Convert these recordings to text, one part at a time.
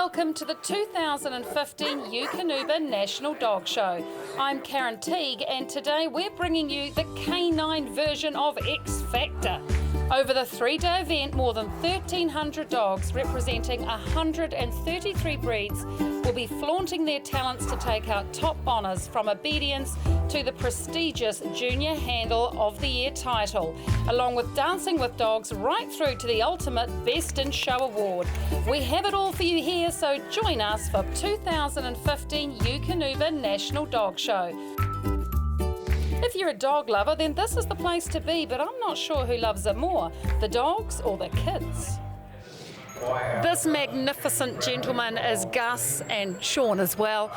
Welcome to the 2015 Eukanuba National Dog Show. I'm Karen Teague, and today we're bringing you the canine version of X Factor. Over the three-day event, more than 1,300 dogs representing 133 breeds will be flaunting their talents to take out top honours, from obedience to the prestigious Junior Handle of the Year title, along with Dancing with Dogs right through to the ultimate Best in Show award. We have it all for you here, so join us for 2015 Eukanuba National Dog Show. If you're a dog lover, then this is the place to be, but I'm not sure who loves it more, the dogs or the kids. This magnificent gentleman is Gus, and Sean as well.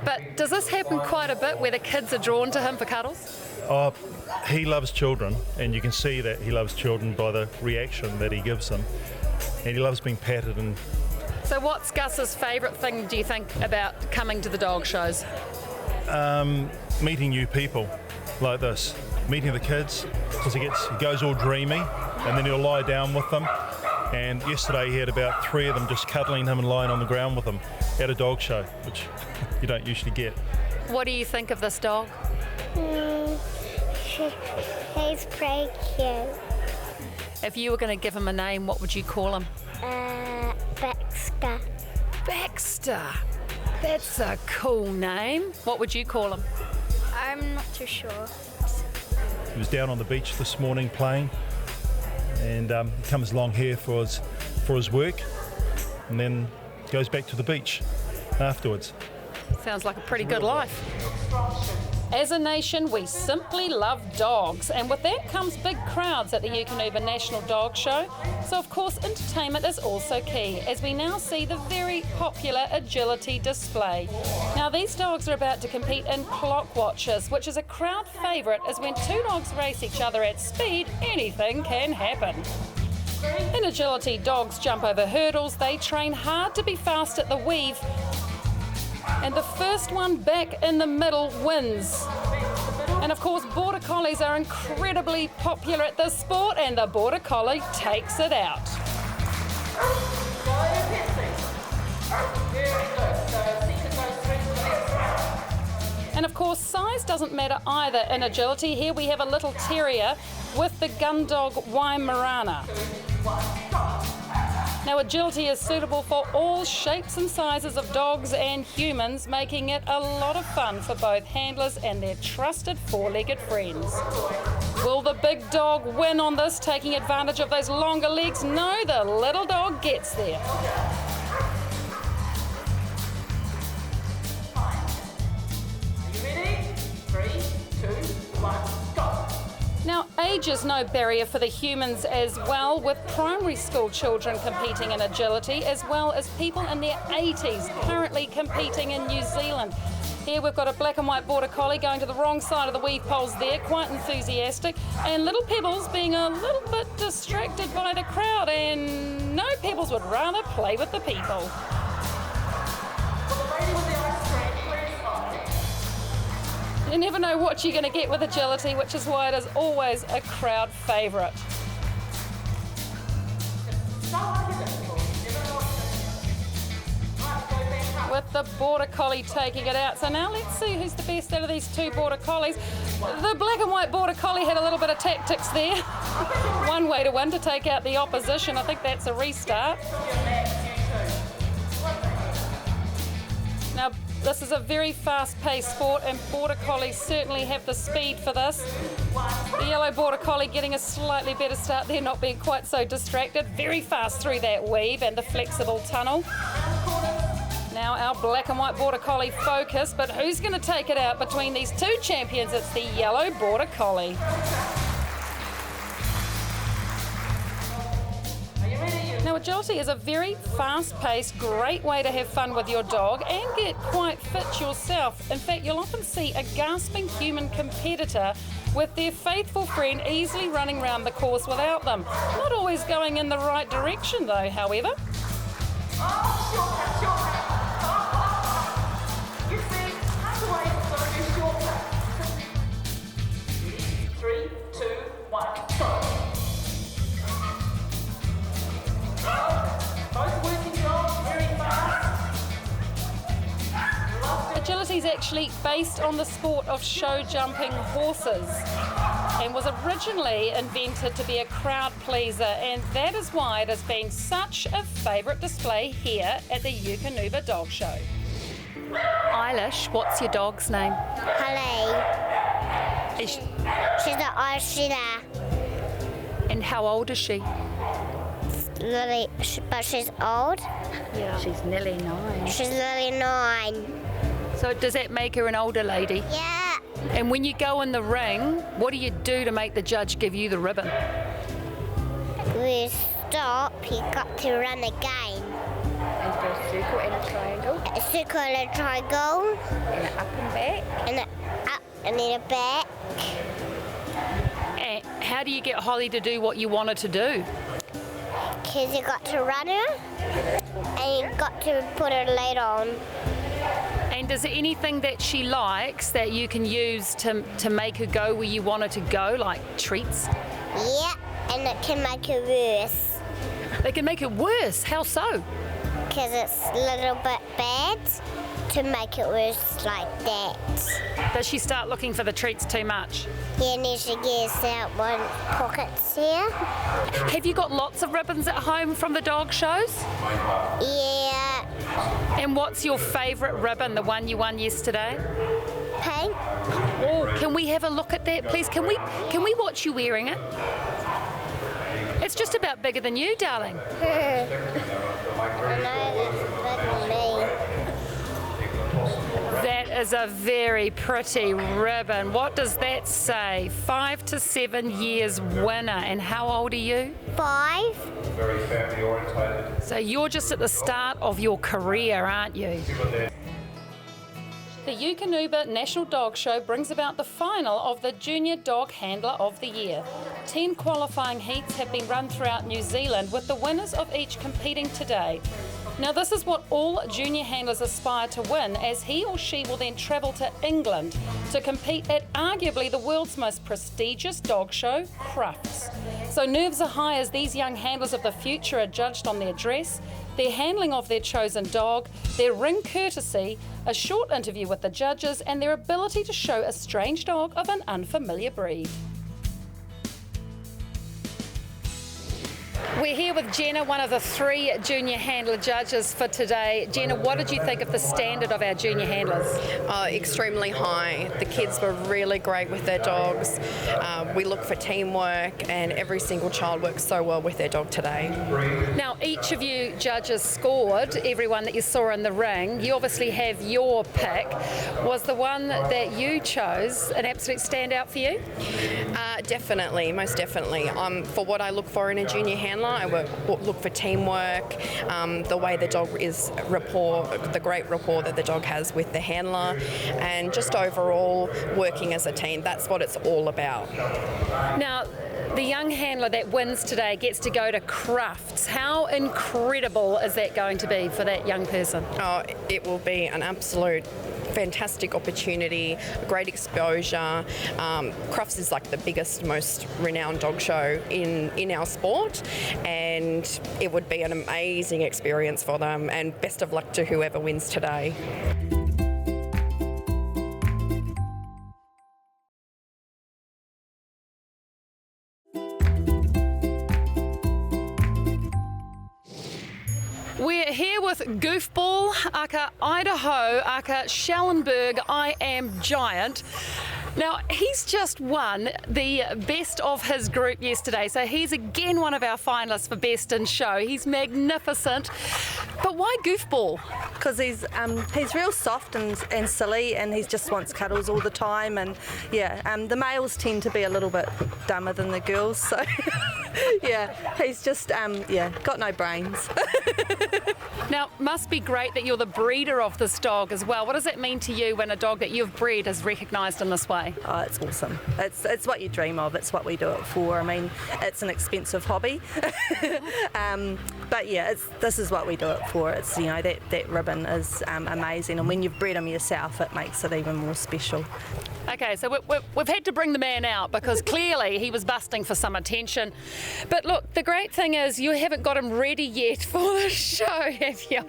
But does this happen quite a bit where the kids are drawn to him for cuddles? Oh, he loves children, and you can see that he loves children by the reaction that he gives them. And he loves being patted. And So what's Gus's favourite thing, do you think, about coming to the dog shows? meeting new people like this, meeting the kids, because he goes all dreamy, and then he'll lie down with them. And yesterday he had about 3 of them just cuddling him and lying on the ground with him at a dog show, which you don't usually get. What do you think of this dog? He's pretty cute. If you were going to give him a name, what would you call him? Baxter. Baxter. That's a cool name. What would you call him? I'm not too sure. He was down on the beach this morning playing, and he comes along here for his work, and then goes back to the beach afterwards. Sounds like a pretty good life. As a nation, we simply love dogs, and with that comes big crowds at the Eukanuba National Dog Show. So of course entertainment is also key, as we now see the very popular agility display. Now these dogs are about to compete in clock watches, which is a crowd favourite, as when 2 dogs race each other at speed, anything can happen. In agility, dogs jump over hurdles, they train hard to be fast at the weave, and the first one back in the middle wins. And of course, Border Collies are incredibly popular at this sport, and the Border Collie takes it out. And of course, size doesn't matter either in agility. Here we have a little terrier with the gun dog Weimaraner. Now, agility is suitable for all shapes and sizes of dogs and humans, making it a lot of fun for both handlers and their trusted 4-legged friends. Will the big dog win on this, taking advantage of those longer legs? No, the little dog gets there. Now, age is no barrier for the humans as well, with primary school children competing in agility, as well as people in their 80s currently competing in New Zealand. Here we've got a black and white Border Collie going to the wrong side of the weave poles there, quite enthusiastic, and little Pebbles being a little bit distracted by the crowd, and no, Pebbles would rather play with the people. You never know what you're going to get with agility, which is why it is always a crowd favourite. With the Border Collie taking it out. So now let's see who's the best out of these 2 Border Collies. The black and white Border Collie had a little bit of tactics there. One way to win, to take out the opposition. I think that's a restart. Now, this is a very fast-paced sport, and Border Collies certainly have the speed for this. The yellow Border Collie getting a slightly better start there, not being quite so distracted. Very fast through that weave and the flexible tunnel. Now our black and white Border Collie focus, but who's going to take it out between these 2 champions? It's the yellow Border Collie. Now, agility is a very fast-paced, great way to have fun with your dog and get quite fit yourself. In fact, you'll often see a gasping human competitor with their faithful friend easily running around the course without them. Not always going in the right direction though, however. Both working dogs, very fast. actually based on the sport of show jumping horses and was originally invented to be a crowd pleaser, and that is why it has been such a favourite display here at the Eukanuba Dog Show. Eilish, what's your dog's name? Holly. Is- She's an Australian. And how old is she? Lily, but she's old. Yeah. She's nearly 9. She's nearly 9. So does that make her an older lady? Yeah. And when you go in the ring, what do you do to make the judge give you the ribbon? We stop. You got to run again. And do a circle and a triangle, A circle and a triangle. and an up and back. And a up and then a back. And how do you get Holly to do what you want her to do? Because you got to run her. And you got to put her leg on. And is there anything that she likes that you can use to make her go where you want her to go, like treats? Yeah. And it can make her worse. They can make it worse. How so? Because it's a little bit bad to make it worse like that. Does she start looking for the treats too much? Yeah, and then she gets out one pockets here. Have you got lots of ribbons at home from the dog shows? Yeah. And what's your favourite ribbon, the one you won yesterday? Pink. Oh, can we have a look at that, please? Can we watch you wearing it? It's just about bigger than you, darling. I know that's bigger than me. That is a very pretty ribbon. What does that say? 5 to 7 years winner. And how old are you? 5. Very family orientated. So you're just at the start of your career, aren't you? The Eukanuba National Dog Show brings about the final of the Junior Dog Handler of the Year. 10 qualifying heats have been run throughout New Zealand, with the winners of each competing today. Now, this is what all junior handlers aspire to win, as he or she will then travel to England to compete at arguably the world's most prestigious dog show, Crufts. So nerves are high as these young handlers of the future are judged on their dress, their handling of their chosen dog, their ring courtesy, a short interview with the judges, and their ability to show a strange dog of an unfamiliar breed. We're here with Jenna, one of the 3 junior handler judges for today. Jenna, what did you think of the standard of our junior handlers? Extremely high. The kids were really great with their dogs. We look for teamwork, and every single child works so well with their dog today. Now, each of you judges scored everyone that you saw in the ring. You obviously have your pick. Was the one that you chose an absolute standout for you? Definitely, most definitely. For what I look for in a junior handler, I look for teamwork, the way the dog is the great rapport that the dog has with the handler, and just overall working as a team. That's what it's all about. Now, the young handler that wins today gets to go to Crufts. How incredible is that going to be for that young person? Oh, it will be an absolute fantastic opportunity, great exposure. Crufts is like the biggest, most renowned dog show in our sport, and it would be an amazing experience for them, and best of luck to whoever wins today. We're here with Goofball, aka Idaho, aka Schellenberg, I Am Giant. Now, he's just won the best of his group yesterday, so he's again one of our finalists for Best in Show. He's magnificent. But why Goofball? Because he's real soft and silly, and he just wants cuddles all the time. And yeah, the males tend to be a little bit dumber than the girls, so yeah, he's just got no brains. Now, must be great that you're the breeder of this dog as well. What does it mean to you when a dog that you've bred is recognised in this way? Oh, it's awesome. It's what you dream of. It's what we do it for. I mean, it's an expensive hobby, but yeah, this is what we do it for. It's, you know, that ribbon is amazing, and when you've bred them yourself, it makes it even more special. Okay, so we've had to bring the man out because clearly he was busting for some attention. But look, the great thing is you haven't got him ready yet for the show, have you?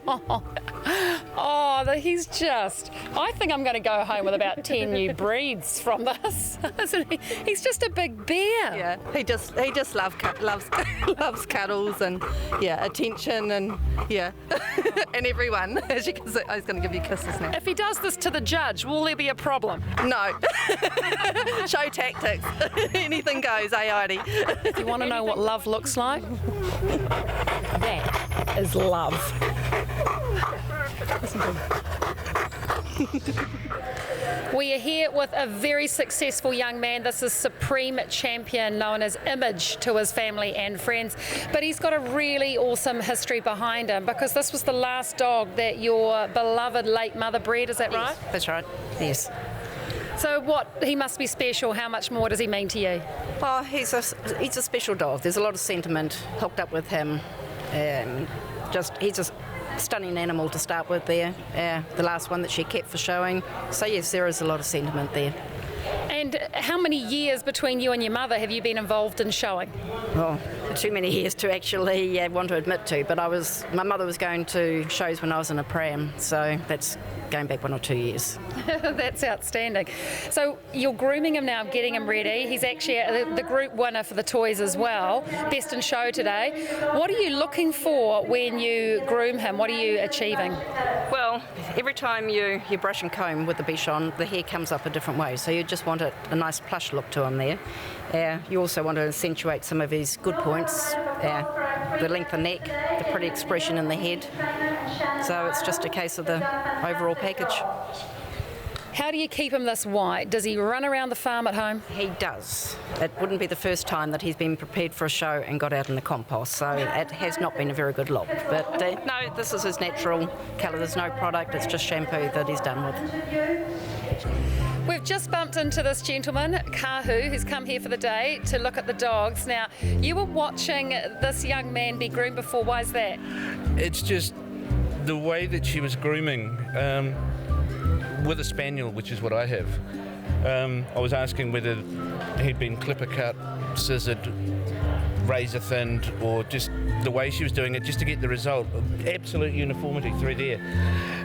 Oh, he's just... I think I'm going to go home with about 10 new breeds from this. Isn't he? He's just a big bear. Yeah, he just loves cuddles and attention and and everyone. As you can see, I was going to give you kisses now. If he does this to the judge, will there be a problem? No. Show tactics. Anything goes, Aidi. If you want to know what love looks like, that is love. We are here with a very successful young man. This is Supreme Champion, known as Image to his family and friends. But he's got a really awesome history behind him, because this was the last dog that your beloved late mother bred, is that right? That's right, yes. So he must be special. How much more does he mean to you? Well, he's a special dog. There's a lot of sentiment hooked up with him. He's a stunning animal to start with there. The last one that she kept for showing. So yes, there is a lot of sentiment there. And how many years between you and your mother have you been involved in showing? Well, too many years to actually want to admit to, but my mother was going to shows when I was in a pram, so that's going back 1 or 2 years. That's outstanding. So you're grooming him now, getting him ready. He's actually the group winner for the toys as well. Best in show today. What are you looking for when you groom him? What are you achieving? Well, every time you brush and comb with the Bichon, the hair comes up a different way, so you just want a nice plush look to him there. You also want to accentuate some of his good points, the length of neck, the pretty expression in the head. So it's just a case of the overall package. How do you keep him this white? Does he run around the farm at home? He does. It wouldn't be the first time that he's been prepared for a show and got out in the compost, so it has not been a very good look. But no, this is his natural colour. There's no product, it's just shampoo that he's done with. We've just bumped into this gentleman, Kahu, who's come here for the day to look at the dogs. Now, you were watching this young man be groomed before. Why is that? It's just the way that she was grooming with a spaniel, which is what I have. I was asking whether he'd been clipper cut, scissored, razor thinned, or just the way she was doing it, just to get the result of absolute uniformity through there.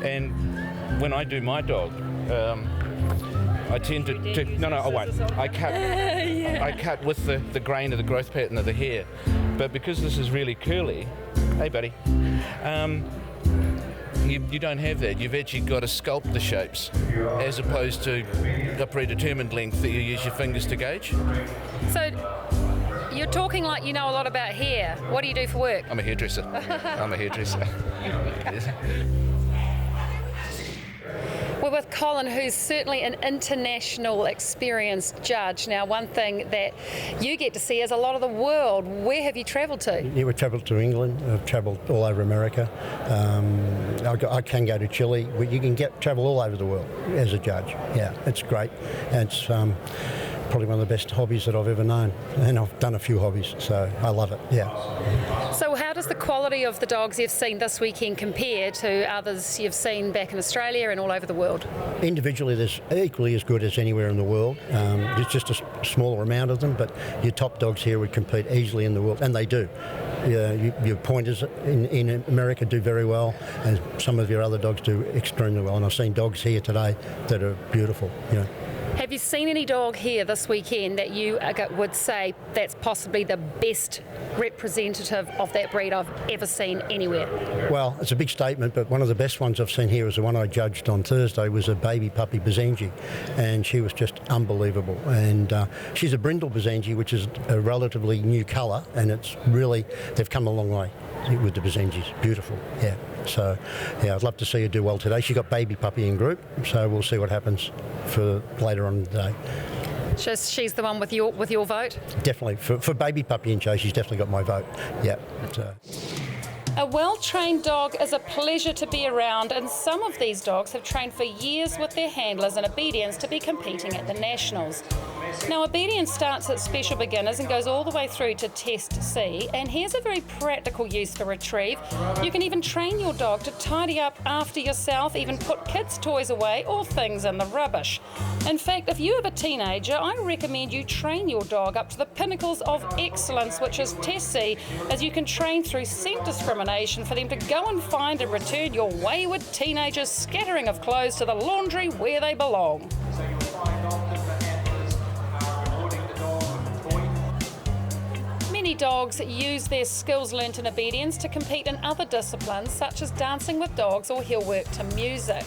And when I do my dog, I tend to no, I won't. I cut with the grain of the growth pattern of the hair. But because this is really curly, hey buddy, you don't have that. You've actually got to sculpt the shapes as opposed to a predetermined length that you use your fingers to gauge. So you're talking like you know a lot about hair. What do you do for work? I'm a hairdresser. Yes. We're with Colin, who's certainly an international experienced judge. Now, one thing that you get to see is a lot of the world. Where have you travelled to? Yeah, we've travelled to England. I've travelled all over America. I can go to Chile. You can travel all over the world as a judge. Yeah, it's great. And it's probably one of the best hobbies that I've ever known. And I've done a few hobbies, so I love it, yeah. So how does the quality of the dogs you've seen this weekend compare to others you've seen back in Australia and all over the world? Individually, there's equally as good as anywhere in the world. There's just a smaller amount of them, but your top dogs here would compete easily in the world, and they do. Your pointers in America do very well, and some of your other dogs do extremely well. And I've seen dogs here today that are beautiful, you know. Have you seen any dog here this weekend that you would say that's possibly the best representative of that breed I've ever seen anywhere? Well, it's a big statement, but one of the best ones I've seen here is the one I judged on Thursday, was a baby puppy Basenji, and she was just unbelievable. And she's a brindle Basenji, which is a relatively new colour, and it's really, they've come a long way with the Basenjis. Beautiful, yeah. So, yeah, I'd love to see her do well today. She got baby puppy in group, so we'll see what happens for later on in the day. She's the one with your vote? Definitely. For baby puppy and show, she's definitely got my vote. Yeah. A well-trained dog is a pleasure to be around, and some of these dogs have trained for years with their handlers in obedience to be competing at the Nationals. Now, obedience starts at special beginners and goes all the way through to test C, and here's a very practical use for retrieve. You can even train your dog to tidy up after yourself, even put kids' toys away or things in the rubbish. In fact, if you have a teenager, I recommend you train your dog up to the pinnacles of excellence, which is test C, as you can train through scent discrimination for them to go and find and return your wayward teenager's scattering of clothes to the laundry where they belong. Many dogs use their skills learnt in obedience to compete in other disciplines such as dancing with dogs or heel work to music.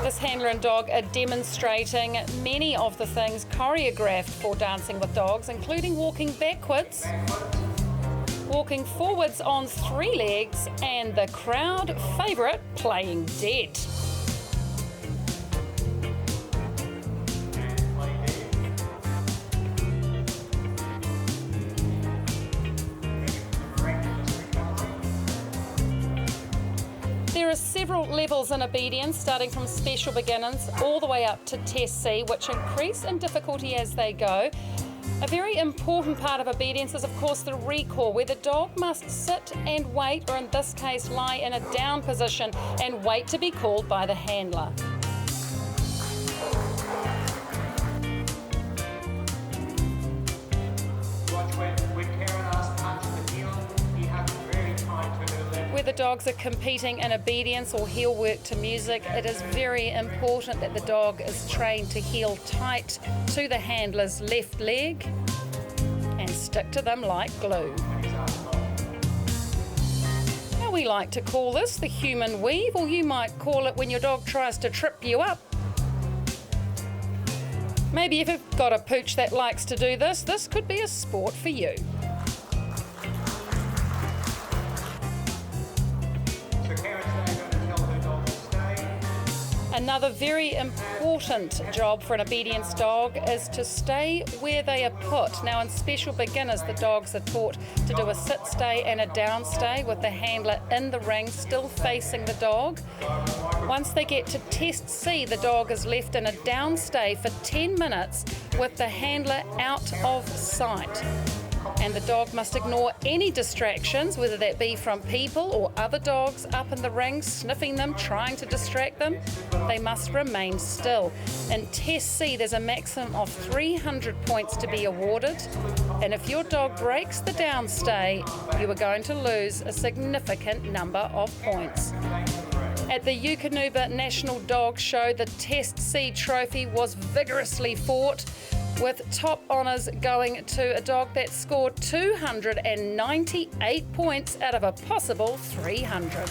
This handler and dog are demonstrating many of the things choreographed for dancing with dogs, including walking backwards, walking forwards on 3 legs, and the crowd favourite, playing dead. There are several levels in obedience, starting from special beginners all the way up to test C, which increase in difficulty as they go. A very important part of obedience is, of course, the recall, where the dog must sit and wait, or in this case, lie in a down position and wait to be called by the handler. Where the dogs are competing in obedience or heel work to music, it is very important that the dog is trained to heel tight to the handler's left leg and stick to them like glue. Now, we like to call this the human weave, or you might call it when your dog tries to trip you up. Maybe if you've got a pooch that likes to do this, this could be a sport for you. Another very important job for an obedience dog is to stay where they are put. Now, in special beginners, the dogs are taught to do a sit stay and a down stay with the handler in the ring, still facing the dog. Once they get to test C, the dog is left in a down stay for 10 minutes with the handler out of sight. And the dog must ignore any distractions, whether that be from people or other dogs up in the ring, sniffing them, trying to distract them. They must remain still. In Test C, there's a maximum of 300 points to be awarded. And if your dog breaks the downstay, you are going to lose a significant number of points. At the Eukanuba National Dog Show, the Test C trophy was vigorously fought, with top honours going to a dog that scored 298 points out of a possible 300.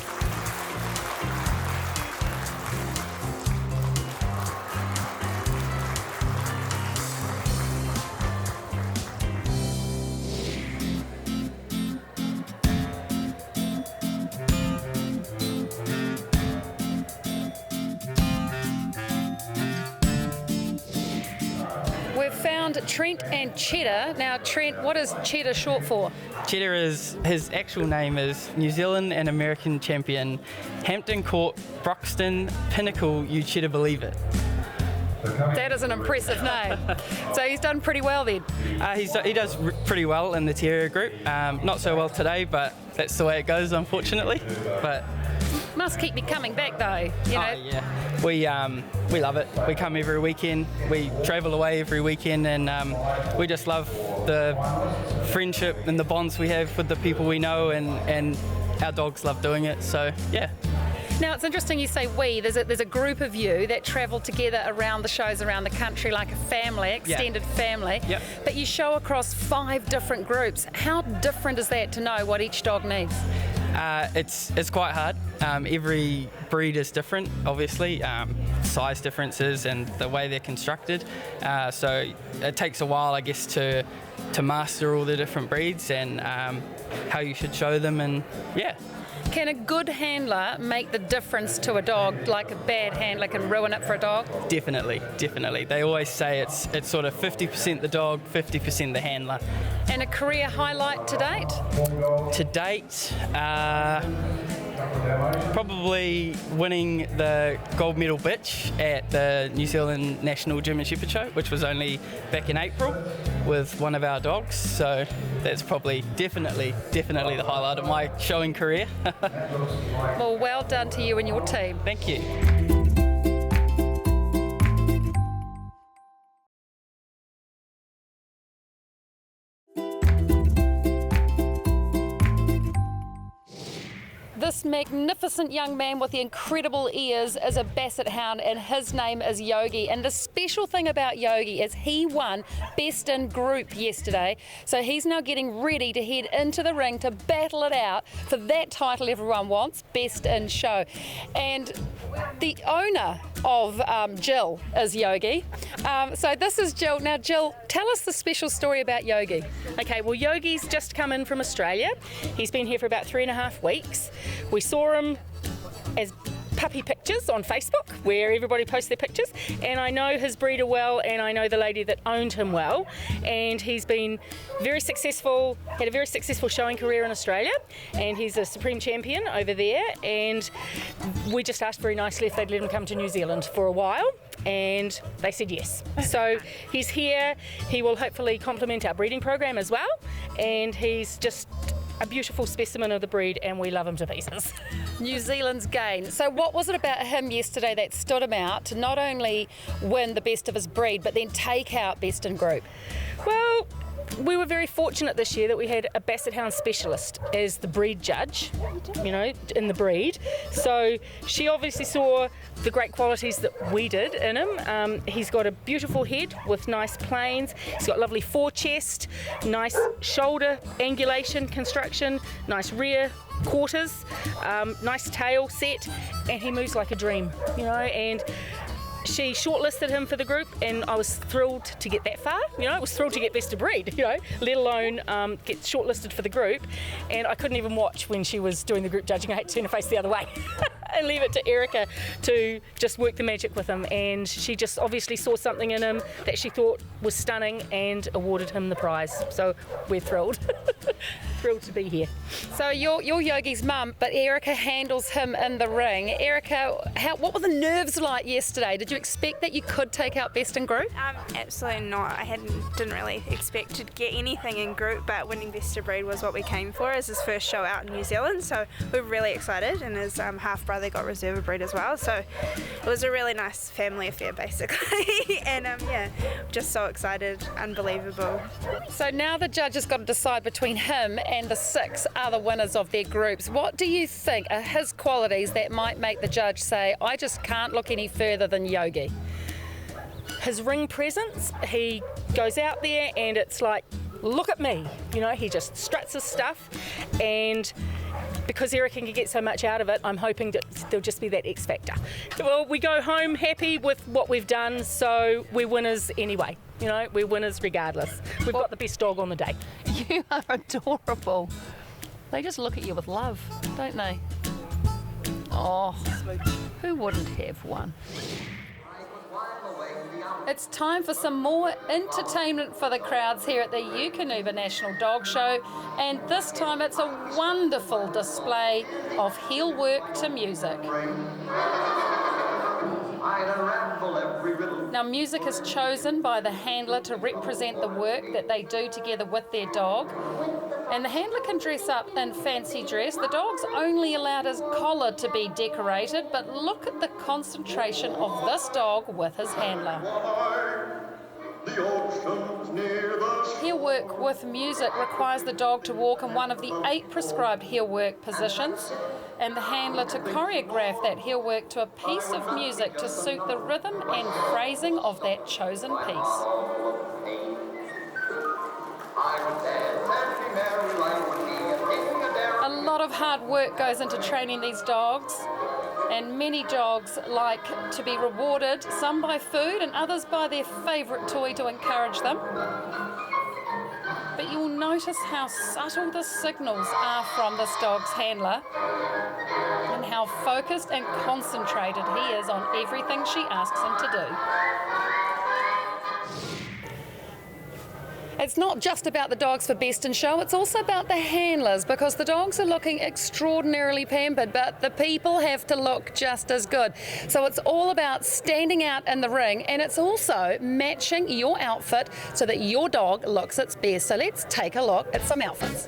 We've found Trent and Cheddar. Now, Trent, what is Cheddar short for? Cheddar is, his actual name is New Zealand and American champion, Hampton Court, Broxton, Pinnacle, you cheddar believe it. That is an impressive name. So he's done pretty well then? He does pretty well in the terrier group. Not so well today, but that's the way it goes, unfortunately. But must keep me coming back though, you know. Oh, yeah. We love it. We come every weekend. We travel away every weekend, and we just love the friendship and the bonds we have with the people we know, and our dogs love doing it. So yeah. Now, it's interesting you say we. There's a group of you that travel together around the shows around the country like a family, extended family. Yep. But you show across 5 different groups. How different is that to know what each dog needs? It's quite hard. Every breed is different, obviously, size differences and the way they're constructed. So it takes a while, I guess, to master all the different breeds and how you should show them, and yeah. Can a good handler make the difference to a dog, like a bad handler can ruin it for a dog? Definitely. They always say it's sort of 50% the dog, 50% the handler. And a career highlight to date? To date, Probably winning the gold medal bitch at the New Zealand National German Shepherd Show, which was only back in April with one of our dogs. So that's probably definitely the highlight of my showing career. Well, well done to you and your team. Thank you. This magnificent young man with the incredible ears is a Basset Hound, and his name is Yogi. And the special thing about Yogi is he won Best in Group yesterday. So he's now getting ready to head into the ring to battle it out for that title everyone wants, Best in Show. And the owner of Jill is Yogi. So this is Jill. Now Jill, tell us the special story about Yogi. Okay, well Yogi's just come in from Australia. He's been here for about 3.5 weeks. We saw him as puppy pictures on Facebook where everybody posts their pictures, and I know his breeder well, and I know the lady that owned him well, and he's been very successful, had a very successful showing career in Australia, and he's a supreme champion over there, and we just asked very nicely if they'd let him come to New Zealand for a while, and they said yes. So he's here. He will hopefully complement our breeding program as well, and he's just a beautiful specimen of the breed, and we love him to pieces. New Zealand's gain. So what was it about him yesterday that stood him out to not only win the best of his breed, but then take out Best in Group? Well, we were very fortunate this year that we had a Basset Hound specialist as the breed judge, you know, in the breed. So she obviously saw the great qualities that we did in him. He's got a beautiful head with nice planes. He's got lovely forechest, nice shoulder angulation construction, nice rear quarters, nice tail set, and he moves like a dream, you know, and she shortlisted him for the group, and I was thrilled to get that far. You know, I was thrilled to get best of breed, you know, let alone get shortlisted for the group. And I couldn't even watch when she was doing the group judging. I had to turn her face the other way and leave it to Erica to just work the magic with him. And she just obviously saw something in him that she thought was stunning and awarded him the prize. So we're thrilled. Thrilled to be here. So you're Yogi's mum, but Erica handles him in the ring. Erica, what were the nerves like yesterday? Did you expect that you could take out Best in Group? Absolutely not. I didn't really expect to get anything in group, but winning Best of Breed was what we came for as his first show out in New Zealand. So we're really excited, and his half brother got reserve a breed as well. So it was a really nice family affair basically, and yeah, just so excited, unbelievable. So now the judge has got to decide between him and the 6 other winners of their groups. What do you think are his qualities that might make the judge say, I just can't look any further than Yogi? His ring presence, he goes out there and it's like, look at me, you know, he just struts his stuff, and because Erica can get so much out of it, I'm hoping that there'll just be that X factor. Well, we go home happy with what we've done, so we're winners anyway. You know, we're winners regardless. We've got the best dog on the day. You are adorable. They just look at you with love, don't they? Oh, who wouldn't have one? It's time for some more entertainment for the crowds here at the Eukanuba National Dog Show, and this time it's a wonderful display of heel work to music. Now, music is chosen by the handler to represent the work that they do together with their dog, and the handler can dress up in fancy dress. The dog's only allowed his collar to be decorated, but look at the concentration of this dog with his handler. Heel work with music requires the dog to walk in one of the 8 prescribed heel work positions, and the handler to choreograph that heel work to a piece of music to suit the rhythm and phrasing of that chosen piece. A lot of hard work goes into training these dogs, and many dogs like to be rewarded, some by food and others by their favourite toy to encourage them. But you'll notice how subtle the signals are from this dog's handler, and how focused and concentrated he is on everything she asks him to do. It's not just about the dogs for Best in Show, it's also about the handlers, because the dogs are looking extraordinarily pampered, but the people have to look just as good. So it's all about standing out in the ring, and it's also matching your outfit so that your dog looks its best. So let's take a look at some outfits.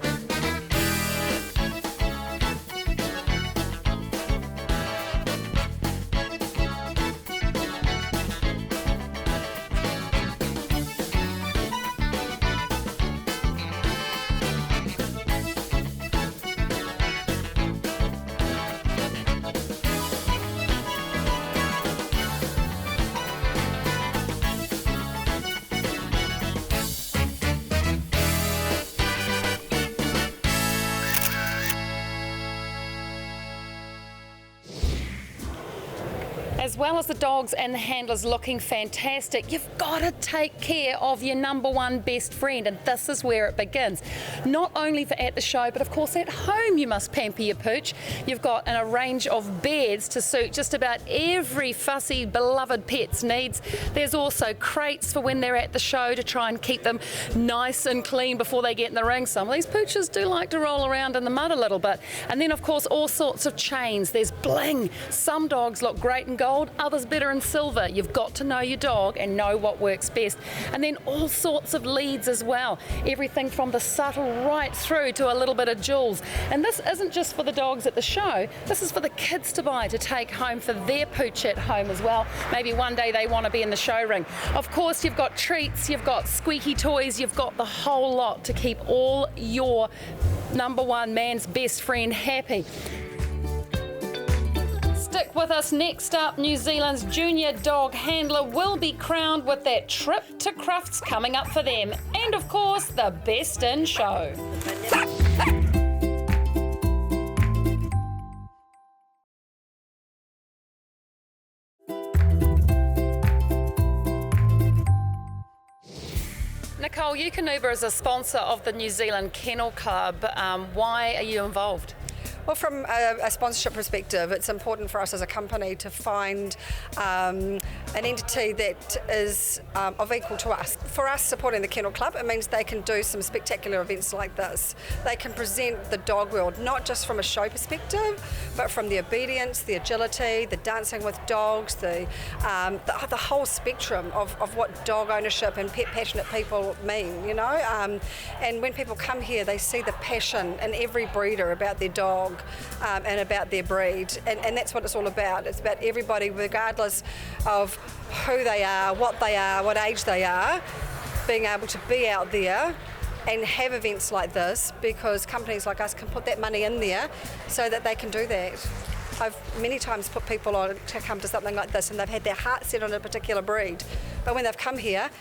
As well as the dogs and the handlers looking fantastic, you've got to take care of your number one best friend, and this is where it begins. Not only for at the show, but of course at home you must pamper your pooch. You've got a range of beds to suit just about every fussy, beloved pet's needs. There's also crates for when they're at the show to try and keep them nice and clean before they get in the ring. Some of these pooches do like to roll around in the mud a little bit. And then of course all sorts of chains. There's bling. Some dogs look great in gold, others better in silver. You've got to know your dog and know what works best. And then all sorts of leads as well. Everything from the subtle right through to a little bit of jewels. And this isn't just for the dogs at the show, this is for the kids to buy to take home for their pooch at home as well. Maybe one day they want to be in the show ring. Of course you've got treats, you've got squeaky toys, you've got the whole lot to keep all your number one man's best friend happy. Stick with us. Next up, New Zealand's junior dog handler will be crowned with that trip to Crufts coming up for them. And of course, the Best in Show. Nicole, Eukanuba is a sponsor of the New Zealand Kennel Club. Why are you involved? Well, from a sponsorship perspective, it's important for us as a company to find an entity that is of equal to us. For us, supporting the Kennel Club, it means they can do some spectacular events like this. They can present the dog world, not just from a show perspective, but from the obedience, the agility, the dancing with dogs, the whole spectrum of what dog ownership and pet passionate people mean, you know. And when people come here, they see the passion in every breeder about their dog. And about their breed, and that's what it's all about. It's about everybody, regardless of who they are, what age they are, being able to be out there and have events like this, because companies like us can put that money in there so that they can do that. I've many times put people on to come to something like this and they've had their heart set on a particular breed, but when they've come here,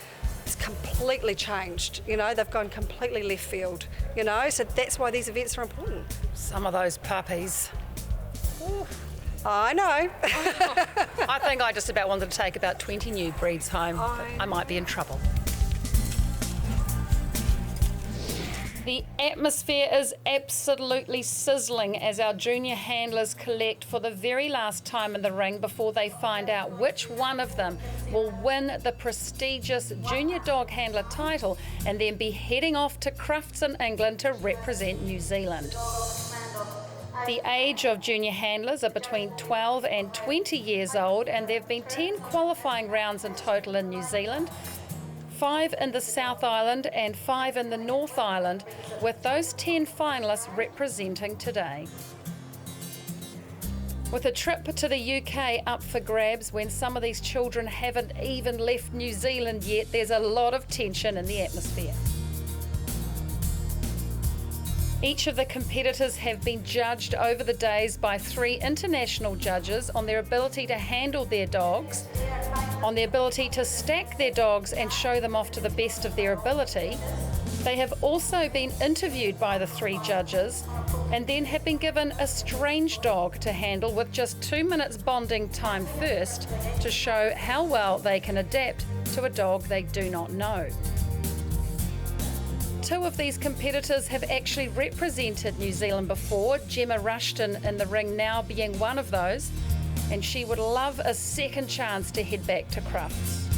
it's completely changed, you know, they've gone completely left field, you know, so that's why these events are important. Some of those puppies. Ooh. I know. I think I just about wanted to take about 20 new breeds home. I might be in trouble. The atmosphere is absolutely sizzling as our junior handlers collect for the very last time in the ring before they find out which one of them will win the prestigious junior dog handler title and then be heading off to Crufts in England to represent New Zealand. The age of junior handlers are between 12 and 20 years old, and there have been 10 qualifying rounds in total in New Zealand. 5 in the South Island and 5 in the North Island, with those 10 finalists representing today. With a trip to the UK up for grabs when some of these children haven't even left New Zealand yet, there's a lot of tension in the atmosphere. Each of the competitors have been judged over the days by 3 international judges on their ability to handle their dogs, on the ability to stack their dogs and show them off to the best of their ability. They have also been interviewed by the 3 judges and then have been given a strange dog to handle with just 2 minutes bonding time first to show how well they can adapt to a dog they do not know. 2 of these competitors have actually represented New Zealand before, Gemma Rushton in the ring now being one of those, and she would love a second chance to head back to Crufts.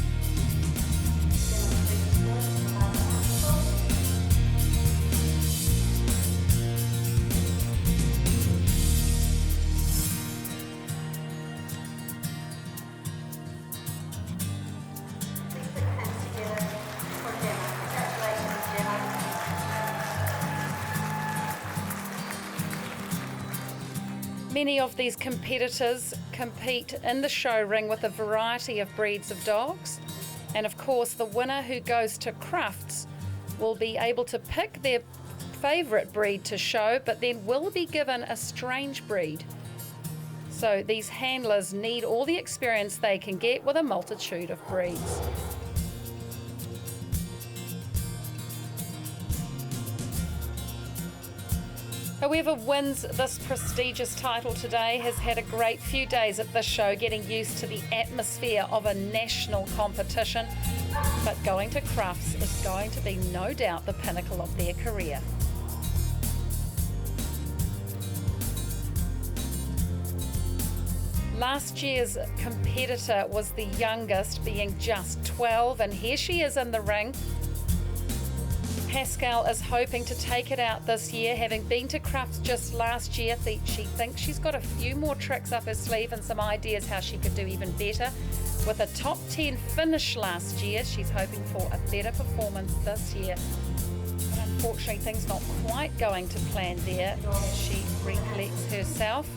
Many of these competitors compete in the show ring with a variety of breeds of dogs. And of course, the winner who goes to Crufts will be able to pick their favourite breed to show, but then will be given a strange breed. So these handlers need all the experience they can get with a multitude of breeds. Whoever wins this prestigious title today has had a great few days at this show, getting used to the atmosphere of a national competition. But going to Crufts is going to be no doubt the pinnacle of their career. Last year's competitor was the youngest, being just 12, and here she is in the ring. Pascal is hoping to take it out this year, having been to Crufts just last year. She thinks she's got a few more tricks up her sleeve and some ideas how she could do even better. With a top 10 finish last year, she's hoping for a better performance this year. But unfortunately, things not quite going to plan there as she recollects herself.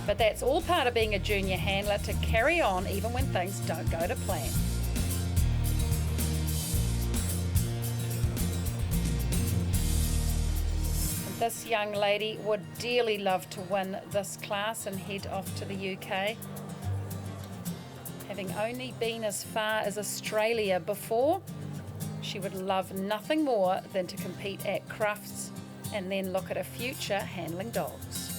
But that's all part of being a junior handler, to carry on even when things don't go to plan. This young lady would dearly love to win this class and head off to the UK. Having only been as far as Australia before, she would love nothing more than to compete at Crufts and then look at a future handling dogs.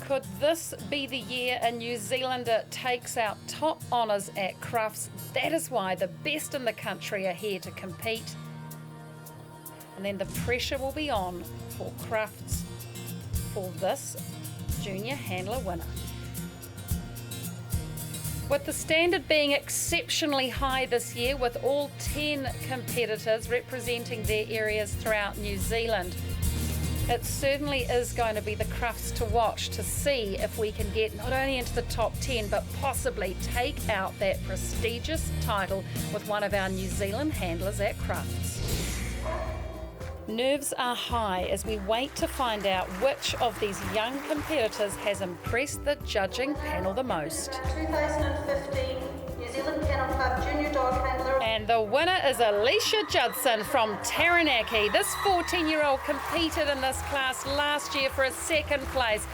Could this be the year a New Zealander takes out top honours at Crufts? That is why the best in the country are here to compete. And then the pressure will be on for Crufts for this junior handler winner. With the standard being exceptionally high this year, with all 10 competitors representing their areas throughout New Zealand, it certainly is going to be the Crufts to watch to see if we can get not only into the top 10 but possibly take out that prestigious title with one of our New Zealand handlers at Crufts. Nerves are high as we wait to find out which of these young competitors has impressed the judging panel the most. 2015 New Zealand Kennel Club Junior Dog Handler. And the winner is Alicia Judson from Taranaki. This 14-year-old competed in this class last year for a second place.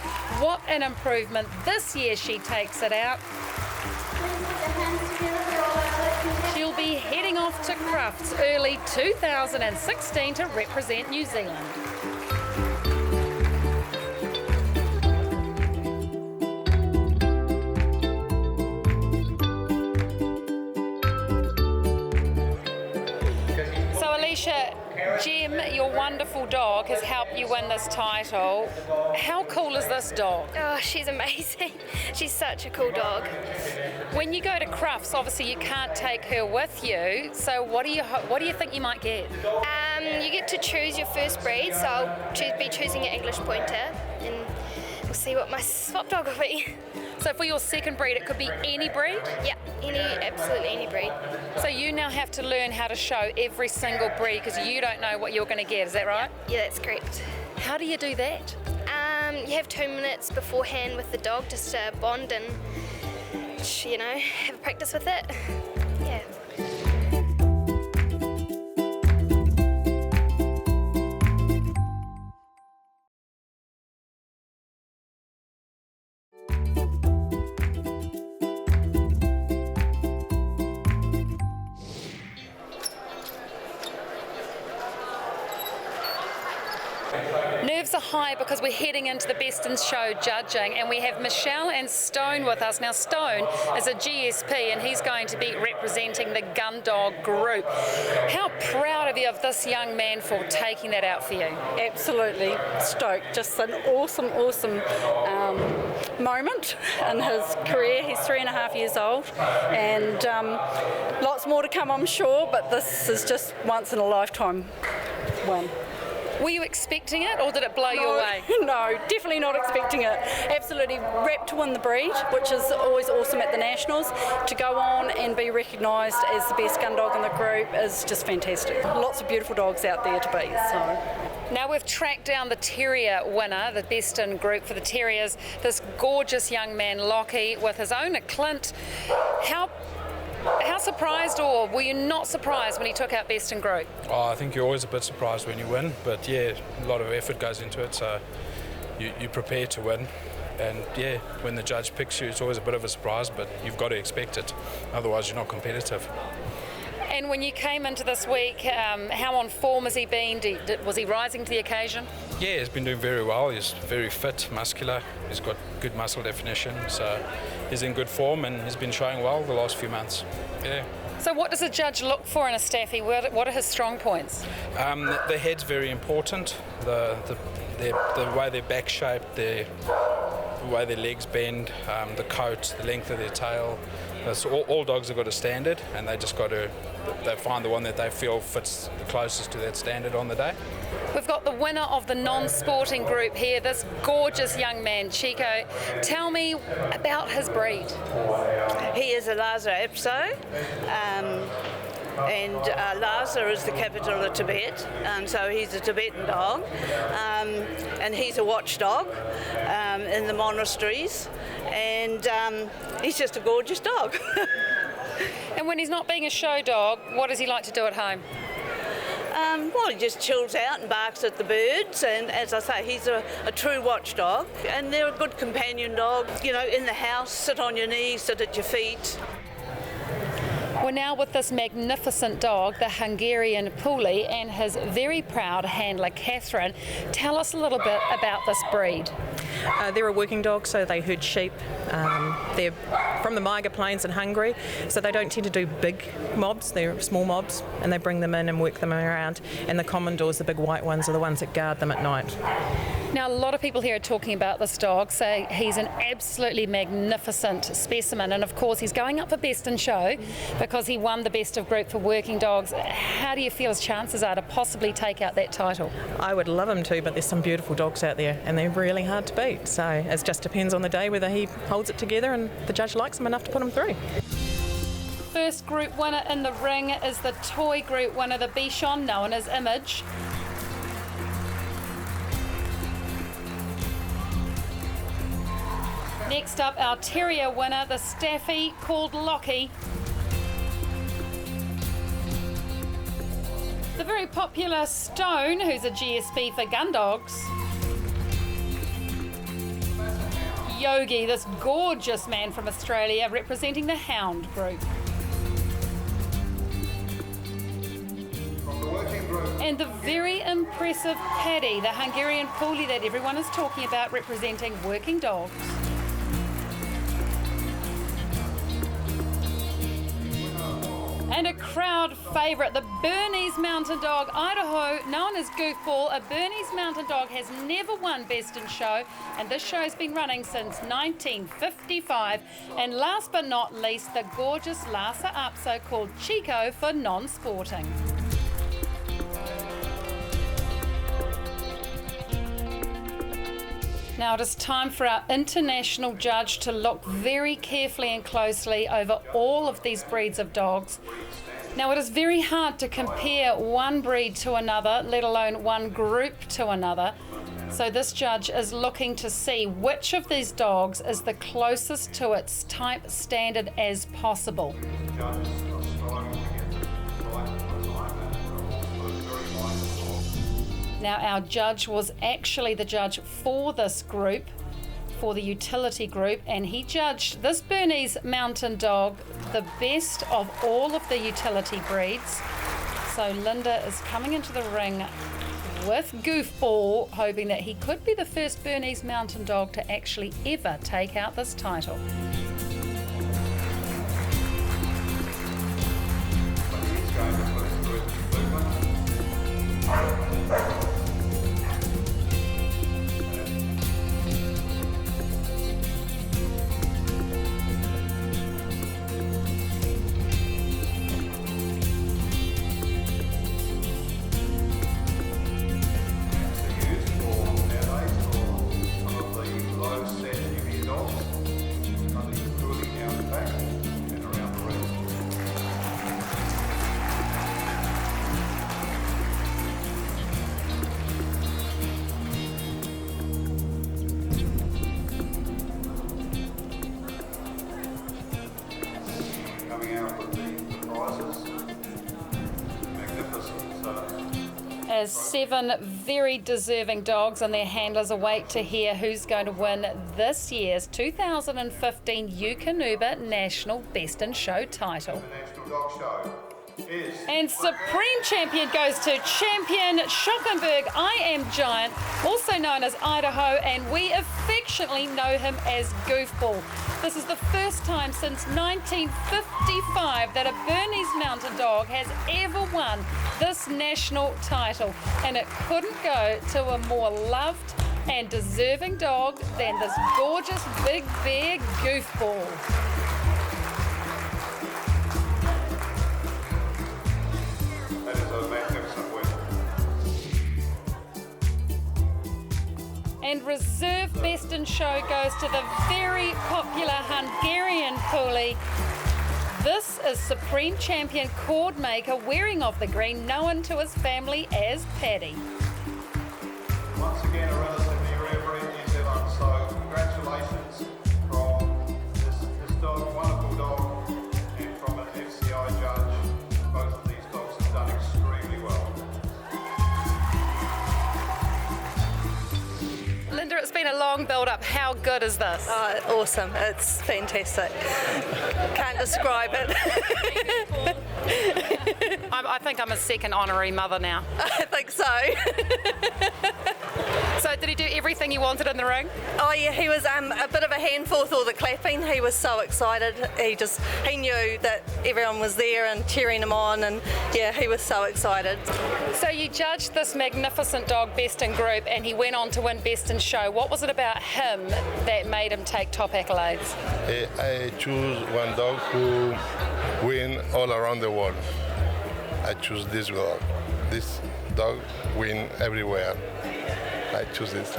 What an improvement. This year she takes it out. She'll be heading off to Crufts early 2016 to represent New Zealand. Jem, your wonderful dog has helped you win this title. How cool is this dog? Oh, she's amazing. She's such a cool dog. When you go to Crufts, obviously you can't take her with you. So what do you think you might get? You get to choose your first breed. So I'll be choosing an English Pointer, and we'll see what my swap dog will be. So for your second breed, it could be any breed? Yeah, absolutely any breed. So you now have to learn how to show every single breed because you don't know what you're going to get, is that right? Yeah, that's correct. How do you do that? You have 2 minutes beforehand with the dog just to bond and, have a practice with it. Yeah. Nerves are high because we're heading into the Best in Show judging, and we have Michelle and Stone with us. Now Stone is a GSP and he's going to be representing the gun dog group. How proud of you of this young man for taking that out for you? Absolutely stoked. Just an awesome moment in his career. He's 3.5 years old, and lots more to come, I'm sure, but this is just once in a lifetime one. Were you expecting it, or did it blow you away? No, definitely not expecting it. Absolutely wrapped to win the breed, which is always awesome at the Nationals. To go on and be recognised as the best gun dog in the group is just fantastic. Lots of beautiful dogs out there to beat. So. Now we've tracked down the terrier winner, the best in group for the terriers, this gorgeous young man Lockie with his owner Clint. How surprised, or were you not surprised when he took out best in group? Oh, I think you're always a bit surprised when you win, but yeah, a lot of effort goes into it, so you prepare to win. And yeah, when the judge picks you, it's always a bit of a surprise, but you've got to expect it, otherwise you're not competitive. And when you came into this week, how on form has he been? Was he rising to the occasion? Yeah, he's been doing very well. He's very fit, muscular. He's got good muscle definition, so he's in good form and he's been showing well the last few months. Yeah. So what does a judge look for in a staffy? What are his strong points? The head's very important. The way they're back shaped, the way their legs bend, the coat, the length of their tail. All dogs have got a standard, and they just got to find the one that they feel fits the closest to that standard on the day. We've got the winner of the non-sporting group here, this gorgeous young man, Chico. Tell me about his breed. He is a Lhasa Apso. And Lhasa is the capital of Tibet, so he's a Tibetan dog, and he's a watchdog in the monasteries, and he's just a gorgeous dog. And when he's not being a show dog, what does he like to do at home? Well, he just chills out and barks at the birds, and as I say, he's a true watchdog, and they're a good companion dog. You know, in the house, sit on your knees, sit at your feet. We're now with this magnificent dog, the Hungarian Puli, and his very proud handler, Catherine. Tell us a little bit about this breed. They're a working dog, so they herd sheep. They're from the Maiga Plains in Hungary, so they don't tend to do big mobs. They're small mobs, and they bring them in and work them around. And the commodores, the big white ones, are the ones that guard them at night. Now, a lot of people here are talking about this dog, say he's an absolutely magnificent specimen, and of course he's going up for Best in Show because he won the Best of Group for working dogs. How do you feel his chances are to possibly take out that title? I would love him to, but there's some beautiful dogs out there, and they're really hard to beat. So it just depends on the day whether he holds it together and the judge likes him enough to put him through. First group winner in the ring is the toy group winner, the Bichon, known as Image. Next up, our terrier winner, the staffy called Lockie. The very popular Stone, who's a GSP for gun dogs. Yogi, this gorgeous man from Australia, representing the Hound group. And the very impressive Paddy, the Hungarian Puli that everyone is talking about, representing working dogs. And a crowd favourite, the Bernese Mountain Dog, Idaho, known as Goofball. A Bernese Mountain Dog has never won Best in Show, and this show's been running since 1955. And last but not least, the gorgeous Lhasa Apso called Chico for non-sporting. Now it is time for our international judge to look very carefully and closely over all of these breeds of dogs. Now it is very hard to compare one breed to another, let alone one group to another. So this judge is looking to see which of these dogs is the closest to its type standard as possible. Now our judge was actually the judge for this group, for the utility group, and he judged this Bernese Mountain Dog the best of all of the utility breeds. So Linda is coming into the ring with Goofball, hoping that he could be the first Bernese Mountain Dog to actually ever take out this title. as 7 very deserving dogs and their handlers await to hear who's going to win this year's 2015 Eukanuba National Best in Show title. And Supreme Champion goes to Champion Schockenberg I Am Giant, also known as Idaho, and we affectionately know him as Goofball. This is the first time since 1955 that a Bernese Mountain Dog has ever won this national title, and it couldn't go to a more loved and deserving dog than this gorgeous big bear Goofball. That is a magnificent win. And reserve best in show goes to the very popular Hungarian Puli. This is Supreme Champion cord maker Wearing of the Green, known to his family as Paddy. Once again, a relatively rare breed in New Zealand, so congratulations from this dog, wonderful dog, and from an FCI judge. Both of these dogs have done extremely well. Linda, it's been a long build-up. How good is this? Awesome. It's fantastic. Can't describe it. I think I'm a second honorary mother now. I think so. So did he do everything you wanted in the ring? Oh yeah, he was a bit of a handful with all the clapping. He was so excited. He knew that everyone was there and cheering him on, and yeah, he was so excited. So you judged this magnificent dog best in group, and he went on to win best in show. What was it about him that made him take top accolades? I choose one dog who win all around the world. I choose this dog. This dog win everywhere. I choose this.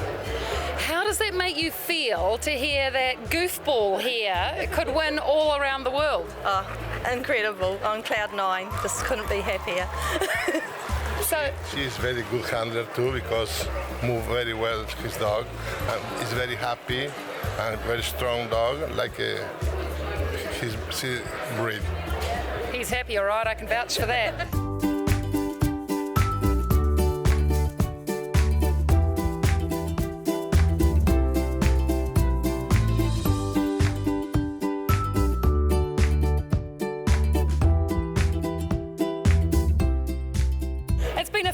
How does that make you feel to hear that Goofball here could win all around the world? Oh, incredible. On cloud 9. Just couldn't be happier. So she's very good handler too, because move very well his dog, and is very happy and very strong dog, like his breed. He's happy, all right, I can vouch for that.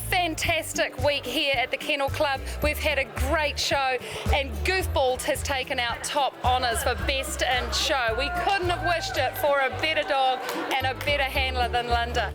Fantastic week here at the Kennel Club. We've had a great show, and Goofball has taken out top honours for best in show. We couldn't have wished it for a better dog and a better handler than Linda.